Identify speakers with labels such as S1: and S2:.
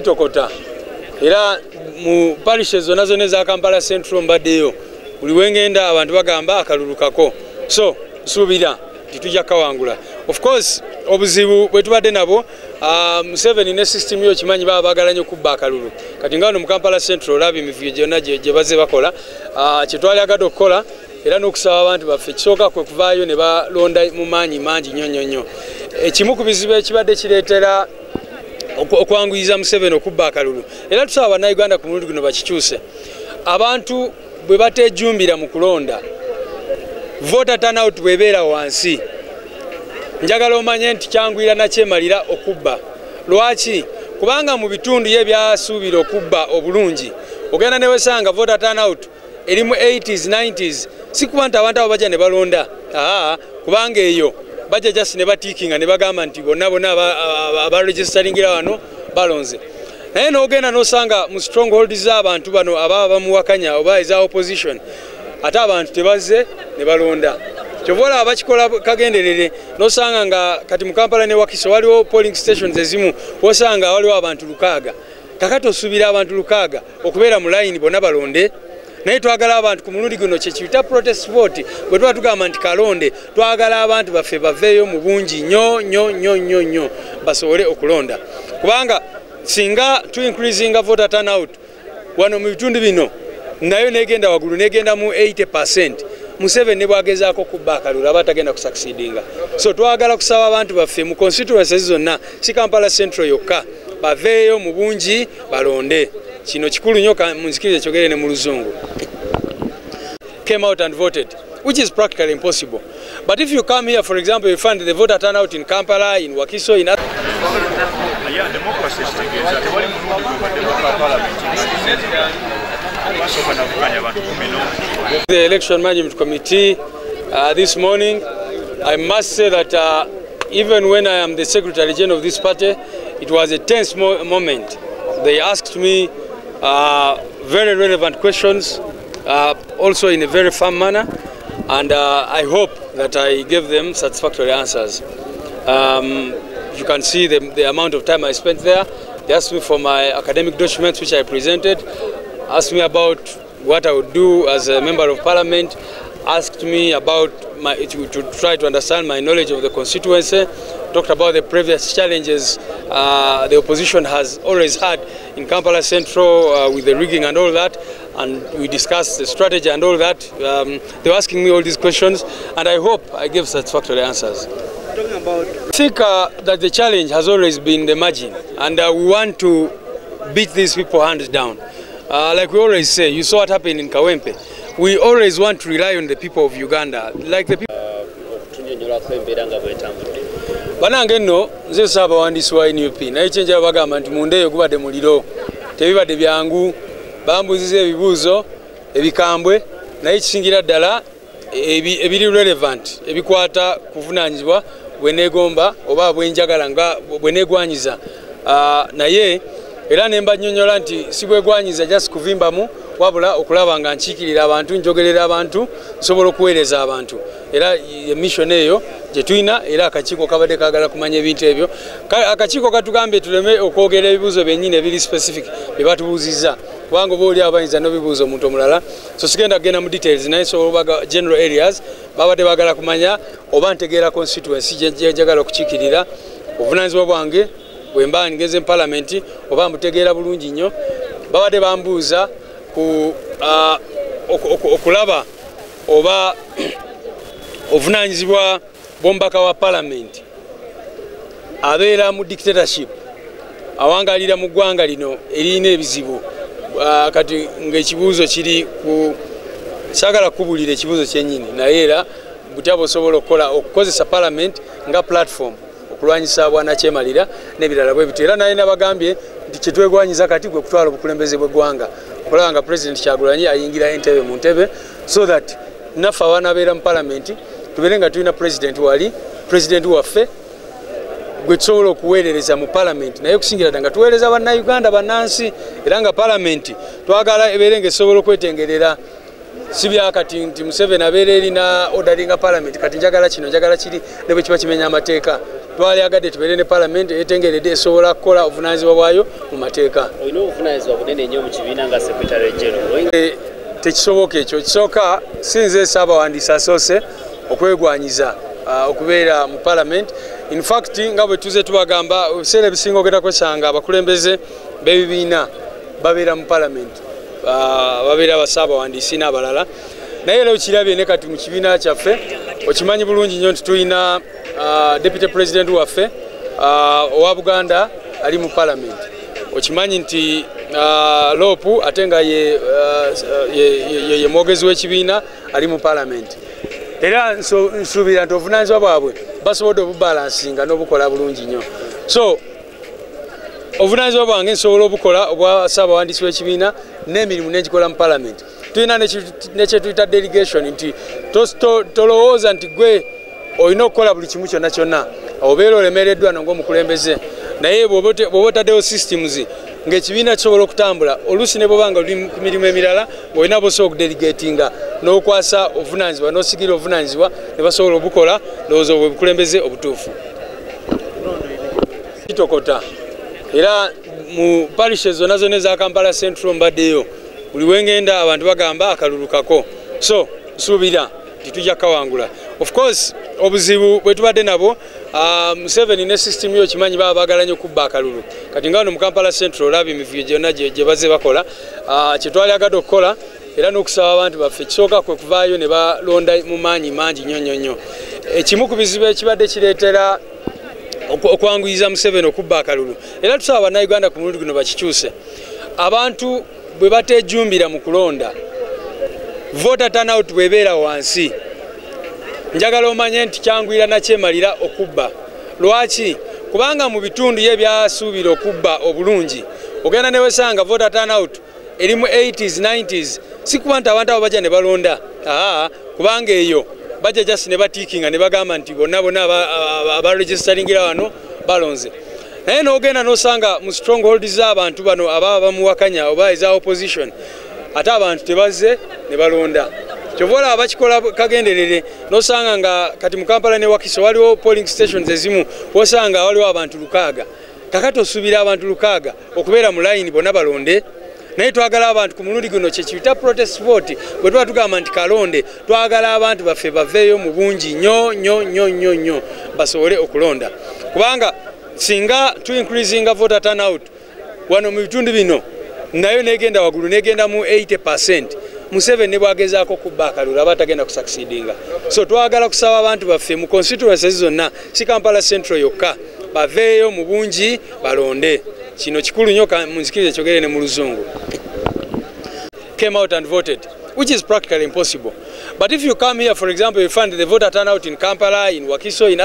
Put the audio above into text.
S1: kitokota era mu parishes zonna zonna za Kampala Central mbaddeyo buli wengenda abantu bagamba akalulukako so suubira titujja kawangula. Of course obuzibu bwe tubadde nabo Museveni ne system yo kimanyi baba bagala nnyo kubba akalulu kati ngano mu Kampala Central labi emivuyo gyonna gye baze bakola kyetwali agadde okukola era n'okusaba abantu baffe kisooka kwe kuvaayo ne balonda mu maanyi mangi nnyo. Ekimu ku bizibu ekibadde kireetera okwanguyiza Museveni okubba akalulu era tusaba bannayuganda ku mulundi guno bakikyuse. Abantu bwe batejumbira mu kulonda voter turnout bwebeera wansi njagala omanye nti kyangwira nakyemalira okubba. Lwaki? Kubanga mu bitundu ye byasuubira okubba obulungi ogenda ne wesanga voter turnout eri mu 80s 90s si kuba nti abantu abo bajja ne balonda kubanga eyo bajja just ne batiikinga ne bagamba nti bonna abaregistaringira wano balonze. Naye n'ogenda n'osanga mu stronghold z'abantu bano ababa bamuwakanya oba eza opposition ate abantu tebazze ne balonda. Kyovola abakikola kagenderere n'osanga nga kati mu Kampala ne Wakiso waliwo polling stations ezimu osanga waliwo abantu 600 kakati osuubira abantu 600 okubeera mu line bonna balonde. Naye twagala abantu ku mulundi guno kye kiyita protest vote bwe tuba tugamba nti kalonde twagala abantu baffe baveeyo mu bungi nnyo basobole okulonda kubanga singa tu increasinga voter turnout wano mu bitundu bino nayo negenda waggulu negenda mu 80%. Museveni ne bwagezaako kubba akalulu aba tagenda kusucceedinga. So twagala kusaba abantu baffe mu constituencies zonna si Kampala Central yokka baveeyo mu bungi balonde. Kino kikulu nnyo munzikirize kyogere ne mu luzungu. Came out and voted, which is practically impossible. But if you come here, for example, you find the voter turnout in Kampala, in Wakiso, in other... The Election Management Committee this morning, I must say that even when I am the Secretary General of this party, it was a tense moment. They asked me very relevant questions, also in a very firm manner, and I hope that I gave them satisfactory answers. You can see the amount of time I spent there. They asked me for my academic documents, which I presented, asked me about what I would do as a member of parliament, asked me about to try to understand my knowledge of the constituency, talked about the previous challenges the opposition has always had in Kampala Central with the rigging and all that, and we discussed the strategy and all that. They were asking me all these questions, and I hope I gave satisfactory answers. I think that the challenge has always been the margin, and we want to beat these people hands down. Like we always say, you saw what happened in Kawempe. We always want to rely on the people of Uganda, like the people. Banange nno nze saba wandisi wa NUP naye kyenjala bagamba nti mundeeyo gubadde muliro tebibadde byangu bambuziza ebibuuzo ebikambwe naye kisingira ddala ebiri relevant ebikwata kuvunaanyizibwa bweneegomba oba bwenjagala nga bweneegwanyiza naye era ne mbannyonnyola nti si bwegwanyiza just kuvimbamu wabula okulaba nga nkiikirira abantu njogerera abantu nsobola okuweereza abantu era mission eyo gye tulina era akakiiko kabadde kaagala kumanya ebintu ebyo akakiiko katugambye tuleme okwogera ebibuuzo byennyini ebiri specific bye batubuuzizza kubanga oba oli abayinza n'obibuuza omuntu omulala so sigenda kugenda mu details naye sobola general areas babadde baagala kumanya oba ntegeera constituency gyenjagala okukiikirira obuvunaanyizibwa bwange bwe mba ngeze mu parliament oba mbutegeera bulungi nnyo babadde bambuuza ku okulaba oba ovunaanyizibwa bw'omubaka wa parliament abeera mu dictatorship awangalira mu ggwanga lino erina ebizibu kati ng'ekibuuzo kiri ku saagala kubuulira ekibuuzo kyennyini naye era butaba osobola okukozesa parliament nga platform okulwanyisa bwanakyemalira n'ebirala bwe bityo era naye nabagambye nti kyetwegwanyiza kati gwe kutwala obukulembeze bw'eggwanga okulaba nga president Kyagulanyi ayingira entebe mu ntebe so that naffe abanabeera mu parliament tubeere nga tulina president wali president waffe gwe tusobola okuweerereza mu parliament naye okusingira ddala nga tuweereza bannayuganda bannansi era nga parliament twagala ebeere ng'esobola okwetengerera si byakati nti Museveni abeera erina ordering parliament kati njagala kino njagala kiri ne bwe kiba kimenya amateeka twali agadde tubeere ne parliament etengeredde esobola kukola obuvunaanyizibwa bwayo mu mateeka.
S2: Olina obuvunaanyizibwa bunene nnyo mu kibiina nga secretary general.
S1: Tekisoboka ekyo. Kisooka sinze Ssaabawandiisi asoose okwegwanyiza okubeera mu parliament. In fact nga bwe tuze tubagamba ebiseera ebisinga ogenda kwesanga abakulembeze b'ebibiina babeera mu parliament, babeera Bassaabawandiisi n'abalala. Naye leo kirabye ne kati mu kibiina kyaffe okimanyi bulungi nnyo nti tulina deputy president waffe owa Buganda ali mu parliament. Okimanyi nti Lopu ate nga ye mwogezi w'ekibiina ali mu parliament. Era nsuubira nti obuvunaanyizibwa bwabwe basobodde obubalansinga n'obukola bulungi nnyo. So obuvunaanyizibwa bwange nsobola obukola obwa Ssaabawandiisi w'ekibiina n'emirimu n'egikola mu parliament. Tulina ne kye tuyita delegation nti tolowooza nti gwe olina okukola buli kimu kyonna kyonna obeera olemereddwa ng'omukulembeze, naye bw'oba otaddewo systems ng'ekibiina kisobola okutambula oluusi ne bw'oba nga oli ku mirimu emirala ng'olina bosobola okudelegatinga n'okwasa obuvunaanyizibwa n'osigira obuvunaanyizibwa ne basobola obukola ndowooza obwe bukulembeze obutuufu. Kitokota era mu parishes zonna zonna eza Kampala Central mbaddeyo, buli wengenda abantu bagamba akalulukako, so nsuubira nti tujja kawangula. Of course obuzibu bwe tubadde nabo Museveni ne system yo kimanyi baba bagala nnyo kubba akalulu. Kati nga wano mu Kampala Central olaba emivuyo gyonna gye bazze bakola kye twali agadde okukola era n'okusaba abantu baffe kisooka kwe kuvaayo ne balonda mu maanyi mangi nnyo nnyo. Ekimu ku bizibu ekibadde kireetera okwanguyiza Museveni okubba akalulu era tusaba bannayuganda ku mulundi guno bakikyuse. Abantu bwe batejumbira mu kulonda voter turnout bwebeera wansi, njagala omanye nti kyangwira nakyemalira okubba. Lwaki? Kubanga mu bitundu ye byasuubira okubba obulungi ogenda newesanga voter turnout eri mu 80s 90s, si kuba nti abantu abo bajja ne balonda, kubanga eyo bajja just ne batiikinga ne bagamba nti bonna abaregistaringira wano balonze. Naye n'ogenda n'osanga mu strongholds z'abantu bano ababa bamuwakanya oba eza opposition ate abantu tebazze ne balonda. Kyova abakikola kagenderere n'osanga nga kati mu Kampala ne Wakiso waliwo polling stations ezimu osanga waliwo abantu 600. Kakati osuubira abantu 600 okubeera mu line bonna balonde. Naye twagala abantu ku mulundi guno kye kiyita protest vote bwe tuba tugamba nti kalonde, twagala abantu baffe baveeyo mu bungi nnyo basobole okulonda. Kubanga singa tu increasinga voter turnout wano mu bitundu bino nayo negenda waggulu negenda mu 80%, Museveni ne bwagezaako kubba akalulu aba tagenda kusucceedinga. So twagala kusaba abantu baffe mu constituencies zonna, si Kampala Central yokka, baveeyo mu bungi balonde. Kino kikulu nnyo munzikirize kyogere ne mu Luzungu. Came out and voted, which is practically impossible. But if you come here, for example, you find the voter turnout in Kampala, in Wakiso, in